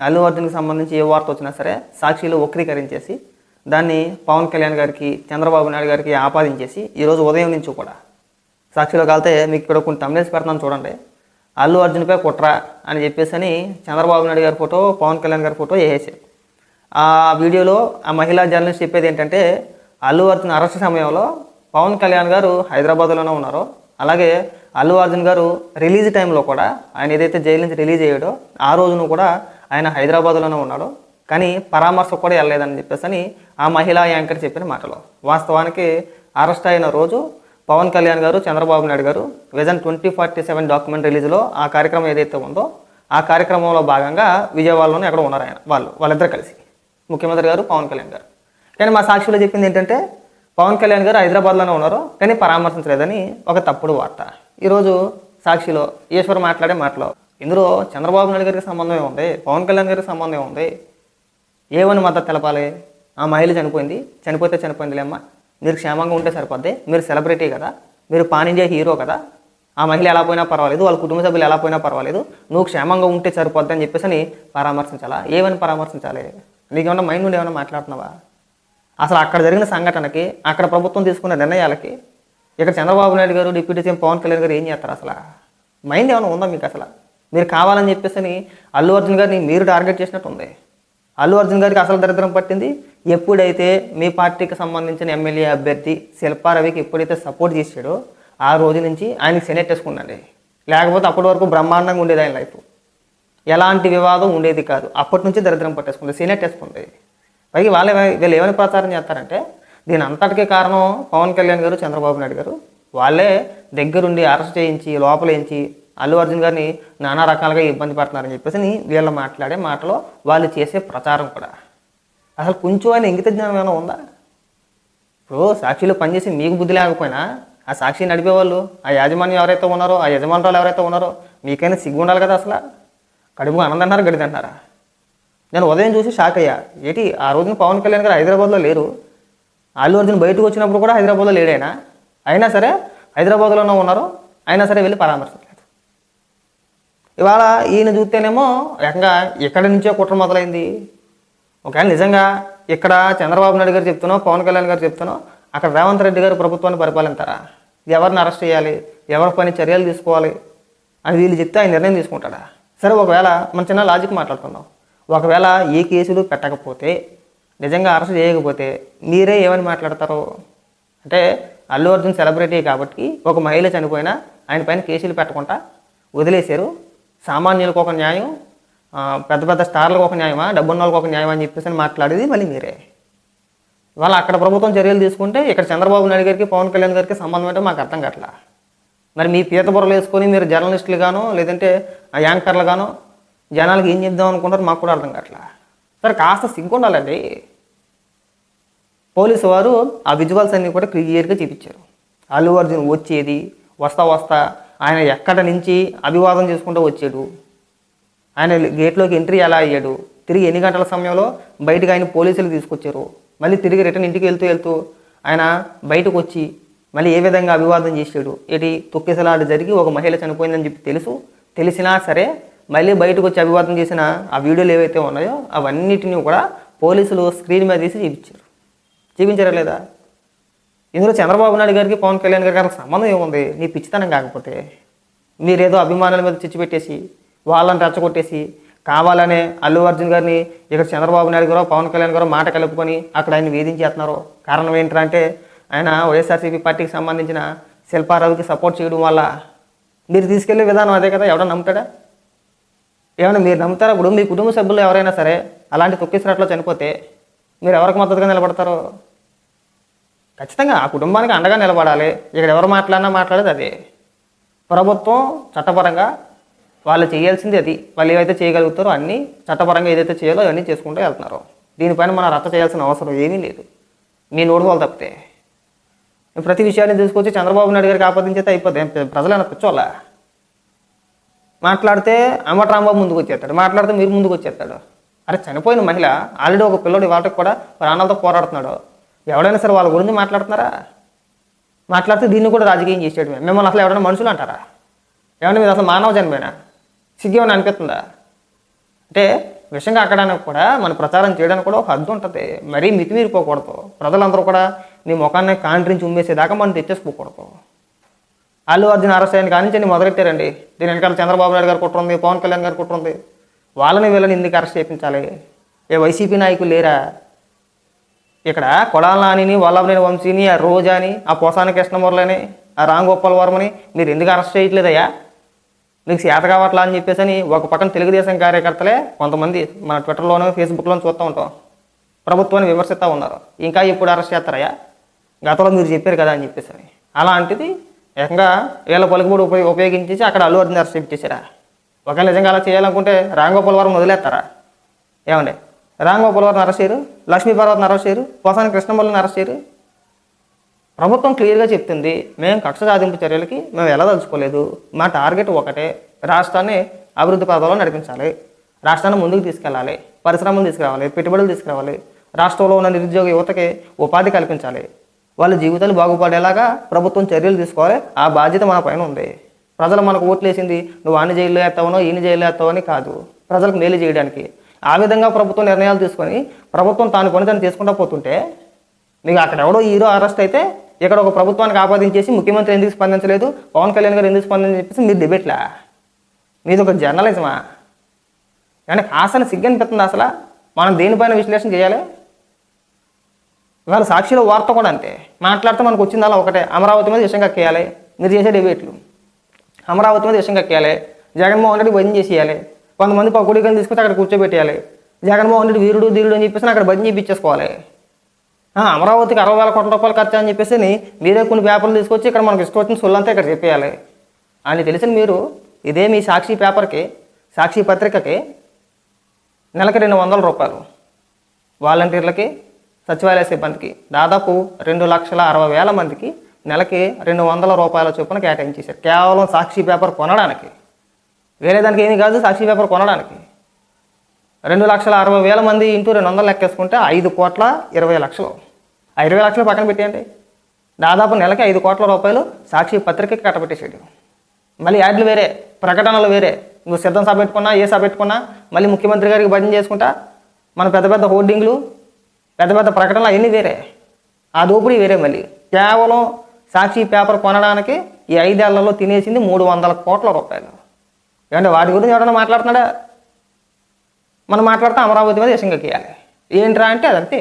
అల్లు అర్జున్కి సంబంధించి ఏ వార్త వచ్చినా సరే సాక్షిలో వక్రీకరించేసి దాన్ని పవన్ కళ్యాణ్ గారికి, చంద్రబాబు నాయుడు గారికి ఆపాదించేసి ఈరోజు ఉదయం నుంచి కూడా సాక్షిలోకి వెళ్తే మీకు ఇక్కడ కొన్ని తమిళేసి పెడతాను చూడండి. అల్లు అర్జున్పై కుట్ర అని చెప్పేసి చంద్రబాబు నాయుడు గారి ఫోటో, పవన్ కళ్యాణ్ గారి ఫోటో వేసేసారు. ఆ వీడియోలో ఆ మహిళా జర్నలిస్ట్ చెప్పేది ఏంటంటే, అల్లు అర్జున్ అరెస్ట్ సమయంలో పవన్ కళ్యాణ్ గారు హైదరాబాద్లోనే ఉన్నారు. అలాగే అల్లు అర్జున్ గారు రిలీజ్ టైంలో కూడా ఆయన ఏదైతే జైలు నుంచి రిలీజ్ అయ్యాడో ఆ రోజును కూడా ఆయన హైదరాబాద్లోనే ఉన్నాడు. కానీ పరామర్శకు కూడా వెళ్ళలేదని చెప్పేసి ఆ మహిళా యాంకర్ చెప్పిన మాటలు. వాస్తవానికి అరెస్ట్ అయిన రోజు పవన్ కళ్యాణ్ గారు, చంద్రబాబు నాయుడు గారు విజన్ 2047 డాక్యుమెంట్ రిలీజ్లో ఆ కార్యక్రమం ఏదైతే ఉందో ఆ కార్యక్రమంలో భాగంగా విజయవాడలోనే ఎక్కడ ఉన్నారు వాళ్ళిద్దరు కలిసి, ముఖ్యమంత్రి గారు, పవన్ కళ్యాణ్ గారు. కానీ మా సాక్షిలో చెప్పింది ఏంటంటే పవన్ కళ్యాణ్ గారు హైదరాబాద్లోనే ఉన్నారు కానీ పరామర్శించలేదని ఒక తప్పుడు వార్త. ఈరోజు సాక్షిలో ఈశ్వర్ మాట్లాడే మాటలో ఇందులో చంద్రబాబు నాయుడు గారికి సంబంధం ఏముంది, పవన్ కళ్యాణ్ గారికి సంబంధం ఏముంది, ఏమని మద్దతు తెలపాలి? ఆ మహిళ చనిపోయింది, చనిపోతే చనిపోయిందిలేమ్మా, మీరు క్షేమంగా ఉంటే సరిపోద్ది, మీరు సెలబ్రిటీ కదా, మీరు పాన్ ఇండియా హీరో కదా, ఆ మహిళ ఎలా పోయినా పర్వాలేదు, వాళ్ళ కుటుంబ సభ్యులు ఎలా పోయినా పర్వాలేదు, నువ్వు క్షేమంగా ఉంటే సరిపోద్ది అని చెప్పేసి పరామర్శించాలా? ఏమని పరామర్శించాలి? నీకేమన్నా మైండ్ నుండి ఏమైనా మాట్లాడుతున్నావా? అసలు అక్కడ జరిగిన సంఘటనకి, అక్కడ ప్రభుత్వం తీసుకున్న నిర్ణయాలకి ఇక్కడ చంద్రబాబు నాయుడు గారు, డిప్యూటీ సీఎం పవన్ కళ్యాణ్ గారు ఏం చేస్తారు? అసలు మైండ్ ఏమైనా ఉందా మీకు? అసలు మీరు కావాలని చెప్పేసి అల్లు అర్జున్ గారిని మీరు టార్గెట్ చేసినట్టు ఉంది. అల్లు అర్జున్ గారికి అసలు దరిద్రం పట్టింది ఎప్పుడైతే మీ పార్టీకి సంబంధించిన ఎమ్మెల్యే అభ్యర్థి శిల్పారవికి ఎప్పుడైతే సపోర్ట్ చేశాడో ఆ రోజు నుంచి ఆయనకి సెనెట్ వేసుకున్నాండి. లేకపోతే అప్పటి వరకు బ్రహ్మాండంగా ఉండేది ఆయన లైఫ్, ఎలాంటి వివాదం ఉండేది కాదు. అప్పటి నుంచి దరిద్రం పట్టేసుకుంది, సెనెట్ వేసుకుంది. పైకి వీళ్ళు ఏమని ప్రచారం చేస్తారంటే దీని అంతటికీ కారణం పవన్ కళ్యాణ్ గారు, చంద్రబాబు నాయుడు గారు. వాళ్ళే దగ్గరుండి అరెస్ట్ చేయించి లోపలేయించి అల్లు అర్జున్ గారిని నానా రకాలుగా ఇబ్బంది పడుతున్నారని చెప్పేసి వీళ్ళు మాట్లాడే మాటలో వాళ్ళు చేసే ప్రచారం కూడా అసలు కొంచెం ఆయన ఇంగిత జ్ఞానం ఏమైనా ఉందా? ఇప్పుడు సాక్షిలో పనిచేసి మీకు బుద్ధి లేకపోయినా ఆ సాక్షి నడిపేవాళ్ళు, ఆ యాజమాన్యం ఎవరైతే ఉన్నారో, ఆ యజమానురాలు ఎవరైతే ఉన్నారో మీకైనా సిగ్గు ఉండాలి కదా. అసలు కడుపు ఆనందంటారా, గడిదంటారా? నేను ఉదయం చూసి షాక్ అయ్యా. ఏంటి ఆ రోజున పవన్ కళ్యాణ్ గారు హైదరాబాద్లో లేరు, అల్లు అర్జున్ బయటకు వచ్చినప్పుడు కూడా హైదరాబాద్లో లేడైనా, అయినా సరే హైదరాబాద్లోనే ఉన్నారు, అయినా సరే వెళ్ళి పరామర్శించలేదు. ఇవాళ ఈయన చూస్తేనేమో ఏకంగా ఎక్కడి నుంచో కుట్ర మొదలైంది. ఒకవేళ నిజంగా ఇక్కడ చంద్రబాబు నాయుడు గారు చెప్తున్నావు, పవన్ కళ్యాణ్ గారు చెప్తున్నావు, అక్కడ రేవంత్ రెడ్డి గారు ప్రభుత్వాన్ని పరిపాలిస్తారా? ఎవరిని అరెస్ట్ చేయాలి, ఎవరి పని చర్యలు తీసుకోవాలి అని వీళ్ళు చెప్తే ఆయన నిర్ణయం తీసుకుంటాడా? సరే, ఒకవేళ మన చిన్న లాజిక్ మాట్లాడుకుందాం. ఒకవేళ ఏ కేసులు పెట్టకపోతే, నిజంగా అరెస్ట్ చేయకపోతే మీరే ఏమని మాట్లాడతారు? అంటే అల్లు అర్జున్ సెలబ్రిటీ కాబట్టి ఒక మహిళ చనిపోయినా ఆయన పైన కేసులు పెట్టకుండా వదిలేశారు, సామాన్యులకు ఒక న్యాయం, పెద్ద పెద్ద స్టార్లకు ఒక న్యాయమా, డబ్బున్న వాళ్ళకి ఒక న్యాయం అని చెప్పేసి మాట్లాడేది మళ్ళీ మీరే. వాళ్ళు అక్కడ ప్రభుత్వం చర్యలు తీసుకుంటే ఇక్కడ చంద్రబాబు నాయుడు గారికి, పవన్ కళ్యాణ్ గారికి సంబంధం అంటే మాకు అర్థం కావట్లా. మరి మీ పీత బుర్రలు వేసుకొని మీరు జర్నలిస్టులుగానో లేదంటే యాంకర్లుగానో జనాలకు ఏం చెప్దాం అనుకుంటారు మాకు కూడా అర్థం కావట్లా. సరే, కాస్త సిగ్గు ఉండాలండి. పోలీసు వారు ఆ విజువల్స్ అన్నీ కూడా క్లియర్గా చూపించారు. అల్లు అర్జున్ వచ్చేది, వస్తా ఆయన ఎక్కడి నుంచి అభివాదం చేసుకుంటూ వచ్చాడు, ఆయన గేట్లోకి ఎంట్రీ ఎలా అయ్యాడు, తిరిగి ఎన్ని గంటల సమయంలో బయటకు ఆయన పోలీసులు తీసుకొచ్చారు, మళ్ళీ తిరిగి రిటర్న్ ఇంటికి వెళ్తూ ఆయన బయటకు వచ్చి మళ్ళీ ఏ విధంగా అభివాదం చేశాడు. తొక్కిసలాట జరిగి ఒక మహిళ చనిపోయిందని చెప్పి తెలిసినా సరే మళ్ళీ బయటకు వచ్చి అభివాదం చేసిన ఆ వీడియోలు ఏవైతే ఉన్నాయో అవన్నిటిని కూడా పోలీసులు స్క్రీన్ మీద తీసి చూపించారా లేదా? ఇందులో చంద్రబాబు నాయుడు గారికి, పవన్ కళ్యాణ్ గారికి సంబంధం ఏముంది? నీ పిచ్చితనం కాకపోతే మీరేదో అభిమానుల మీద చిచ్చిపెట్టేసి వాళ్ళని రెచ్చగొట్టేసి కావాలనే అల్లు అర్జున్ గారిని ఇక్కడ చంద్రబాబు నాయుడు గారు, పవన్ కళ్యాణ్ గారు మాట కలుపుకొని అక్కడ ఆయన వేధించేస్తున్నారు. కారణం ఏంటంటే ఆయన వైఎస్ఆర్సీపీ పార్టీకి సంబంధించిన శిల్పారావుకి సపోర్ట్ చేయడం వల్ల. మీరు తీసుకెళ్లే విధానం అదే కదా, ఎవడన్నా నమ్ముతాడా? ఏమైనా మీరు నమ్ముతారా? ఇప్పుడు మీ కుటుంబ సభ్యులు ఎవరైనా సరే అలాంటి తొక్కిసలాట్లో చనిపోతే మీరు ఎవరికి మద్దతుగా నిలబడతారో? ఖచ్చితంగా ఆ కుటుంబానికి అండగా నిలబడాలి. ఇక్కడ ఎవరు మాట్లాడేది అదే. ప్రభుత్వం చట్టపరంగా వాళ్ళు చేయాల్సింది అది. వాళ్ళు ఏవైతే చేయగలుగుతారో అన్నీ చట్టపరంగా ఏదైతే చేయాలో అవన్నీ చేసుకుంటూ వెళ్తున్నారు. దీనిపైన మనం రచ్చ చేయాల్సిన అవసరం ఏమీ లేదు. మీ నోడు వాళ్ళు తప్పితే ప్రతి విషయాన్ని తీసుకొచ్చి చంద్రబాబు నాయుడు గారికి ఆపాదించేస్తే అయిపోద్ది. ప్రజలైనా కూర్చోవాల. మాట్లాడితే అంబటి రాంబాబు ముందుకు వచ్చేస్తాడు, మాట్లాడితే మీరు ముందుకు వచ్చేస్తాడు. అరే, చనిపోయిన మహిళ ఆల్రెడీ ఒక పిల్లడు వాళ్ళకి కూడా ప్రాణాలతో పోరాడుతున్నాడు. ఎవడైనా సరే వాళ్ళ గురించి మాట్లాడుతున్నారా? మాట్లాడితే దీన్ని కూడా రాజకీయం చేసేయడం. మిమ్మల్ని అసలు ఎవరైనా మనుషులు అంటారా? ఏమన్నా మీరు అసలు మానవ జన్మేనా? సిగ్గేమని అనిపిస్తుందా? అంటే విషంగా అక్కడానికి కూడా మన ప్రచారం చేయడానికి కూడా ఒక హద్దు ఉంటుంది. మరీ మితిమీరిపోకూడదు. ప్రజలందరూ కూడా నీ ముఖాన్ని కాంట్రించి ఉమ్మేసేదాకా మనం తెచ్చేసుకోకూడదు. అల్లు అర్జున్ అరెస్ట్ అయిన కానీ నుంచి మొదలెట్టారండి. దీని వెనకాల చంద్రబాబు నాయుడు గారు కుట్ర ఉంది, పవన్ కళ్యాణ్ గారు కుట్ర ఉంది. వాళ్ళని వీళ్ళని ఎందుకు అరెస్ట్ చేయించాలి? ఏ వైసీపీ నాయకులు లేరా ఇక్కడ? కొడాల నానిని, వల్లభనేని వంశీని, ఆ రోజాని, ఆ పోసాని కృష్ణమురళిని, ఆ రాంగోపాల్ వర్మని మీరు ఎందుకు అరెస్ట్ చేయట్లేదయ్యా? మీకు చేత కావట్లా అని చెప్పేసి అని ఒక పక్కన తెలుగుదేశం కార్యకర్తలే కొంతమంది మన ట్విట్టర్లోనూ ఫేస్బుక్లోనూ చూస్తూ ఉంటాం, ప్రభుత్వాన్ని విమర్శిస్తూ ఉన్నారు. ఇంకా ఎప్పుడు అరెస్ట్ చేస్తారయ్యా? గతంలో మీరు చెప్పారు కదా అని చెప్పేసి అని. అలాంటిది ఏకంగా వీళ్ళ పలుకుబడి ఉపయోగించేసి అక్కడ అల్లు అర్జున్ అరెస్ట్ చేయించేసారా? ఒకవేళ నిజంగా అలా చేయాలనుకుంటే రాంగోపాల్ వర్మ వదిలేస్తారా? ఏమండి, రాంగోపాల్ వర్మ అరెస్ట్ చేయరు, లక్ష్మీపార్వతిని అరెస్ట్ చేయరు, పోసాని కృష్ణమురళిని అరెస్ట్ చేయరు. ప్రభుత్వం క్లియర్గా చెప్తుంది, మేము కక్ష సాధింపు చర్యలకి మేము వెళ్ళదలుచుకోలేదు. మా టార్గెట్ ఒకటే, రాష్ట్రాన్ని అభివృద్ధి పథంలో నడిపించాలి, రాష్ట్రాన్ని ముందుకు తీసుకెళ్ళాలి, పరిశ్రమలు తీసుకురావాలి, పెట్టుబడులు తీసుకురావాలి, రాష్ట్రంలో ఉన్న నిరుద్యోగ యువతకి ఉపాధి కల్పించాలి, వాళ్ళ జీవితాలు బాగుపడేలాగా ప్రభుత్వం చర్యలు తీసుకోవాలి. ఆ బాధ్యత మన పైన ఉంది. ప్రజలు మనకు ఓట్లు వేసింది నువ్వు వాడిని జైల్లో వేస్తావనో ఈయన జైల్లో వేస్తావని కాదు, ప్రజలకు మేలు చేయడానికి. ఆ విధంగా ప్రభుత్వం నిర్ణయాలు తీసుకొని ప్రభుత్వం తాను పని తను చేసుకుంటూ పోతుంటే మీకు అక్కడ ఎవడో హీరో అరెస్ట్ అయితే ఇక్కడ ఒక ప్రభుత్వానికి ఆపాదించేసి ముఖ్యమంత్రి ఎందుకు స్పందించలేదు, పవన్ కళ్యాణ్ గారు ఎందుకు స్పందించని చెప్పేసి మీరు డిబేట్లా? మీది ఒక జర్నలిజమా? కానీ అసలు సిగ్గనిపిస్తుంది. అసలు మనం దేనిపైన విశ్లేషణ చేయాలి? ఇవాళ సాక్షిలో వార్త కూడా అంతే. మాట్లాడితే మనకు వచ్చింది అలా ఒకటే, అమరావతి మీద విషయం కక్కేయాలి. మీరు చేసే డిబేట్లు అమరావతి మీద విషయం కక్కేయాలి, జగన్మోహన్ రెడ్డి భజన చేసేయాలి, కొంతమంది పకుడికని తీసుకొచ్చి అక్కడ కూర్చోబెట్టేయాలి, జగన్మోహన్ రెడ్డి వీరుడు ధీరుడు అని చెప్పేసి అక్కడ భజన చేయించేసుకోవాలి. అమరావతికి 60,000 కోట్ల రూపాయలు ఖర్చు అని చెప్పేసి మీరే కొన్ని పేపర్లు తీసుకొచ్చి ఇక్కడ మనకు ఇష్టం వచ్చిన సొల్లంతా ఇక్కడ చెప్పేయాలి అని తెలిసిన మీరు ఇదే మీ సాక్షి పేపర్కి, సాక్షి పత్రికకి నెలకి 200 రూపాయలు, వాలంటీర్లకి, సచివాలయ సిబ్బందికి దాదాపు 2,60,000 మందికి నెలకి 200 రూపాయల చొప్పున కేటాయించేశారు. కేవలం సాక్షి పేపర్ కొనడానికి, వేరే దానికి ఏమీ కాదు, సాక్షి పేపర్ కొనడానికి. 2,60,000 మంది ఇంటూ 200 లెక్కేసుకుంటే 5,20,00,000. ఆ 20 లక్షలు పక్కన పెట్టేయండి, దాదాపు నెలకి 5 కోట్ల రూపాయలు సాక్షి పత్రికకి కట్టబెట్టేసాడు. మళ్ళీ యాడ్లు వేరే, ప్రకటనలు వేరే. నువ్వు సిద్ధం సభ పెట్టుకున్నా, ఏ సభ పెట్టుకున్నా మళ్ళీ ముఖ్యమంత్రి గారికి భజన చేసుకుంటా, మన పెద్ద పెద్ద హోర్డింగ్లు, పెద్ద పెద్ద ప్రకటనలు అవన్నీ వేరే, ఆ దోపిడీ వేరే. మళ్ళీ కేవలం సాక్షి పేపర్ కొనడానికి ఈ 5 ఏళ్లలో తినేసింది 300 కోట్ల రూపాయలు. ఏమంటే వాటి గురించి ఎవరైనా మాట్లాడుతున్నాడా? మనం మాట్లాడితే అమరావతి మీద విషయం కక్కేయాలి. ఏంట్రా అంటే అదంతే.